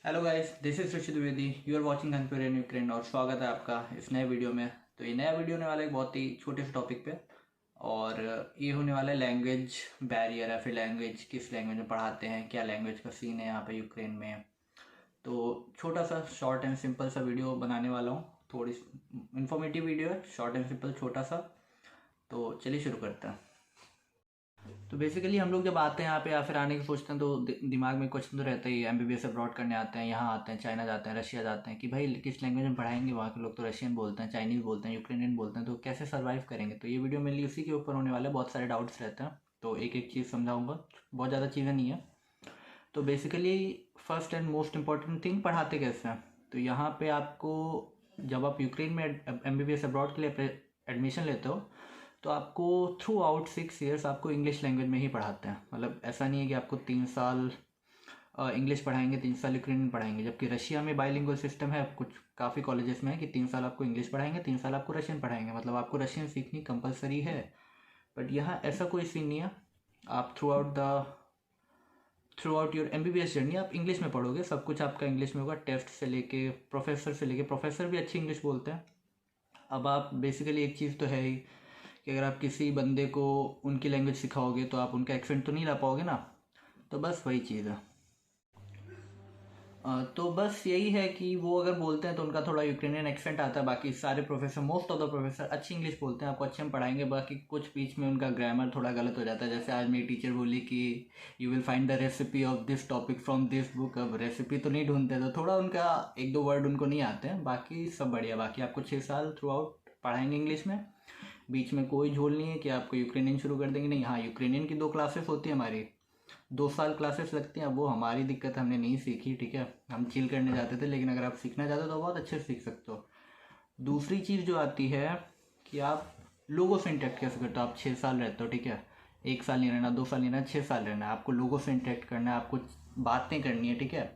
Hello guys, this is Rishi Dwivedi. You are watching Hungarian Ukraine और स्वागत है आपका इस नए वीडियो में। तो ये नया वीडियो होने वाला है एक बहुत ही छोटे से टॉपिक पे, और ये होने वाला है लैंग्वेज बैरियर या फिर लैंग्वेज, किस लैंग्वेज में पढ़ाते हैं, क्या लैंग्वेज का सीन है यहाँ पे यूक्रेन में। तो छोटा सा शॉर्ट एंड सिंपल सा वीडियो बनाने वाला हूँ। थोड़ी इन्फॉर्मेटिव वीडियो है, शॉर्ट एंड सिंपल, छोटा सा। तो चलिए शुरू करते हैं। तो बेसिकली हम लोग जब आते हैं यहाँ पे या फिर आने की सोचते हैं तो दिमाग में क्वेश्चन तो रहता ही है। एमबीबीएस अब्रॉड करने आते हैं, यहाँ आते हैं, चाइना जाते हैं, रशिया जाते हैं कि भाई किस लैंग्वेज में पढ़ाएंगे। वहाँ के लोग तो रशियन बोलते हैं, चाइनीज़ बोलते हैं, यूक्रेनियन बोलते हैं, तो कैसे सर्वाइव करेंगे। तो ये वीडियो मेरे लिए उसी के ऊपर होने वाला है। बहुत सारे डाउट्स रहते हैं तो एक एक चीज़ समझाऊंगा, बहुत ज़्यादा चीज़ें नहीं है। तो basically first and most important thing, पढ़ाते कैसे हैं। तो यहाँ पे आपको जब आप यूक्रेन में एमबीबीएस अब्रॉड के लिए एडमिशन लेते हो तो आपको थ्रू आउट 6 ईयर्स आपको इंग्लिश लैंग्वेज में ही पढ़ाते हैं। मतलब ऐसा नहीं है कि आपको 3 साल इंग्लिश पढ़ाएंगे, 3 साल यूक्रेनियन पढ़ाएंगे। जबकि रशिया में बाइलिंगुअल सिस्टम है, कुछ काफ़ी कॉलेजेस में है कि 3 साल आपको इंग्लिश पढ़ाएंगे, 3 साल आपको रशियन पढ़ाएंगे। मतलब आपको रशियन सीखनी कंपलसरी है। बट यहाँ ऐसा कोई सीन नहीं है। आप through out your MBBS journey आप इंग्लिश में पढ़ोगे। सब कुछ आपका इंग्लिश में होगा, टेस्ट से लेके प्रोफेसर भी अच्छी इंग्लिश बोलते हैं। अब आप बेसिकली एक चीज़ तो है ही कि अगर आप किसी बंदे को उनकी लैंग्वेज सिखाओगे तो आप उनका एक्सेंट तो नहीं ला पाओगे ना। तो बस वही चीज़ है। तो बस यही है कि वो अगर बोलते हैं तो उनका थोड़ा यूक्रेनियन एक्सेंट आता है। बाकी सारे professor, most of the professor अच्छी इंग्लिश बोलते हैं, आपको अच्छे में पढ़ाएंगे। बाकी कुछ बीच में उनका ग्रामर थोड़ा गलत हो जाता है। जैसे आज मेरी टीचर बोली कि you will find the recipe of this topic from this book. अब रेसिपी तो नहीं ढूंढते, तो थोड़ा उनका एक दो वर्ड उनको नहीं आते हैं। बाकी सब बढ़िया। बाकी आपको 6 साल थ्रू आउट पढ़ाएंगे इंग्लिश में। बीच में कोई झोल नहीं है कि आपको यूक्रेनियन शुरू कर देंगे, नहीं। हाँ, यूक्रेनियन की 2 क्लासेस होती है हमारी, 2 साल क्लासेस लगती हैं। अब वो हमारी दिक्कत, हमने नहीं सीखी, ठीक है। हम चिल करने जाते थे, लेकिन अगर आप सीखना चाहते हो तो बहुत अच्छे से सीख सकते हो। दूसरी चीज़ जो आती है कि आप लोगों से इंटरेक्ट कैसे करते हो। आप 6 साल रहते हो, ठीक है। 1 साल नहीं रहना, 2 साल नहीं रहना, 6 साल रहना है। आपको लोगों से इंटरेक्ट करना है, आपको बातें करनी है, ठीक है।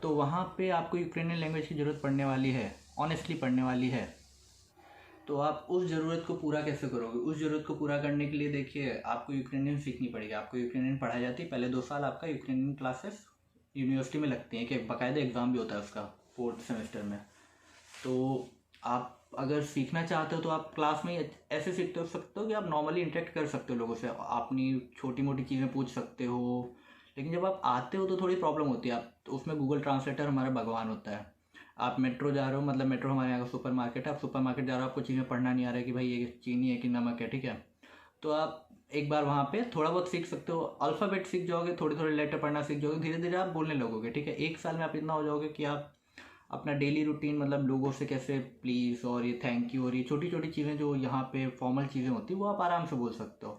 तो वहाँ पे आपको यूक्रेनियन लैंग्वेज की ज़रूरत पड़ने वाली है, ऑनेस्टली पड़ने वाली है। तो आप उस ज़रूरत को पूरा कैसे करोगे। उस ज़रूरत को पूरा करने के लिए देखिए, आपको यूक्रेनियन सीखनी पड़ेगी। आपको यूक्रेनियन पढ़ाई जाती है। पहले 2 साल आपका यूक्रेनियन क्लासेस यूनिवर्सिटी में लगती हैं, कि बाकायदा एग्ज़ाम भी होता है उसका 4th सेमेस्टर में। तो आप अगर सीखना चाहते हो तो आप क्लास में ही ऐसे सीखते हो सकते हो कि आप नॉर्मली इंटरेक्ट कर सकते हो लोगों से, अपनी छोटी मोटी चीज़ें पूछ सकते हो। लेकिन जब आप आते हो तो थोड़ी प्रॉब्लम होती है। आप तो उसमें गूगल ट्रांसलेटर हमारा भगवान होता है। आप मेट्रो जा रहे हो, मतलब मेट्रो हमारे यहाँ का सुपर मार्केट है। आप सुपर मार्केट जा रहे हो, आपको चीज़ें पढ़ना नहीं आ रहा है कि भाई ये चीनी है कि नमक है, ठीक है। तो आप एक बार वहाँ पे थोड़ा बहुत सीख सकते हो। अल्फ़ाबेट सीख जाओगे, थोड़े थोड़े लेटर पढ़ना सीख जाओगे, धीरे धीरे आप बोलने लगोगे, ठीक है। 1 साल में आप इतना हो जाओगे कि आप अपना डेली रूटीन, मतलब लोगों से कैसे प्लीज़ और ये थैंक यू और ये छोटी छोटी चीज़ें जो यहाँ पे फॉर्मल चीज़ें होती हैं वो आप आराम से बोल सकते हो।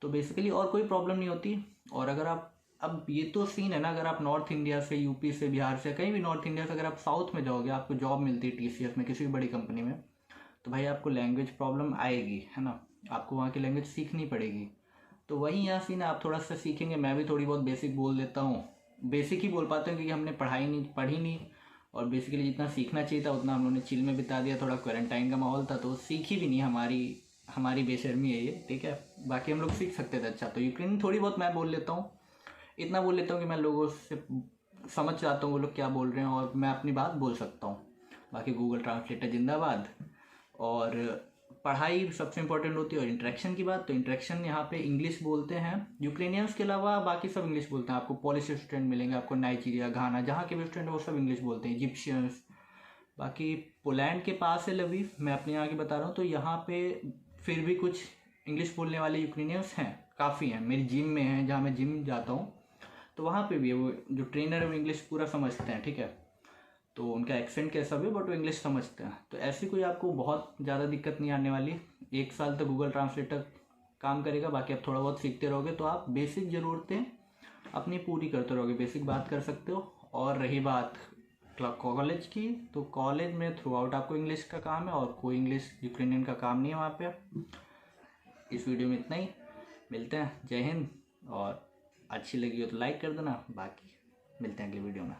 तो बेसिकली और कोई प्रॉब्लम नहीं होती। और अगर आप, अब ये तो सीन है ना, अगर आप नॉर्थ इंडिया से, यूपी से, बिहार से, कहीं भी नॉर्थ इंडिया से अगर आप साउथ में जाओगे, आपको जॉब मिलती है टीसीएस में, किसी भी बड़ी कंपनी में, तो भाई आपको लैंग्वेज प्रॉब्लम आएगी, है ना। आपको वहाँ की लैंग्वेज सीखनी पड़ेगी। तो वही यहाँ सीन है, आप थोड़ा सा सीखेंगे। मैं भी थोड़ी बहुत बेसिक बोल देता हूँ, बेसिक ही बोल पाता हूँ क्योंकि हमने पढ़ी नहीं। और बेसिकली जितना सीखना चाहिए था उतना हम लोगों ने चिल में बिता दिया। थोड़ा क्वारंटाइन का माहौल था तो सीखी भी नहीं। हमारी हमारी बेशर्मी है ये, ठीक है। बाकी हम लोग सीख सकते थे अच्छा। तो यूक्रेन थोड़ी बहुत मैं बोल लेता हूँ, इतना बोल लेता हूँ कि मैं लोगों से समझ जाता हूँ वो लोग क्या बोल रहे हैं और मैं अपनी बात बोल सकता हूँ। बाकी गूगल ट्रांसलेटर जिंदाबाद। और पढ़ाई सबसे इंपॉर्टेंट होती है। और इंटरेक्शन की बात, तो इंटरेक्शन यहाँ पे इंग्लिश बोलते हैं यूक्रेनियंस के अलावा, बाकी सब इंग्लिश बोलते हैं। आपको पोलिश स्टूडेंट मिलेंगे, आपको नाइजीरिया, घाना, जहाँ के भी स्टूडेंट है वो सब इंग्लिश बोलते हैं, इजिप्शियंस। बाकी पोलैंड के पास है लवीव, मैं अपने यहाँ की बता रहा हूँ। तो यहाँ पे फिर भी कुछ इंग्लिश बोलने वाले यूक्रेनियंस हैं, काफ़ी हैं। मेरी जिम में हैं, जहाँ मैं जिम जाता हूँ, तो वहाँ पे भी है। वो जो ट्रेनर है वो इंग्लिश पूरा समझते हैं, ठीक है। तो उनका एक्सेंट कैसा भी, बट वो इंग्लिश समझते हैं। तो ऐसी कोई आपको बहुत ज़्यादा दिक्कत नहीं आने वाली। 1 साल तक गूगल ट्रांसलेटर काम करेगा। बाकी आप थोड़ा बहुत सीखते रहोगे तो आप बेसिक ज़रूरतें अपनी पूरी करते रहोगे, बेसिक बात कर सकते हो। और रही बात कॉलेज की, तो कॉलेज में थ्रू आउट आपको इंग्लिश का काम है, और कोई इंग्लिश यूक्रेनियन का काम नहीं है वहाँ पे। इस वीडियो में इतना ही, मिलते हैं। जय हिंद। और अच्छी लगी हो तो लाइक कर देना, बाकी मिलते हैं अगली वीडियो में।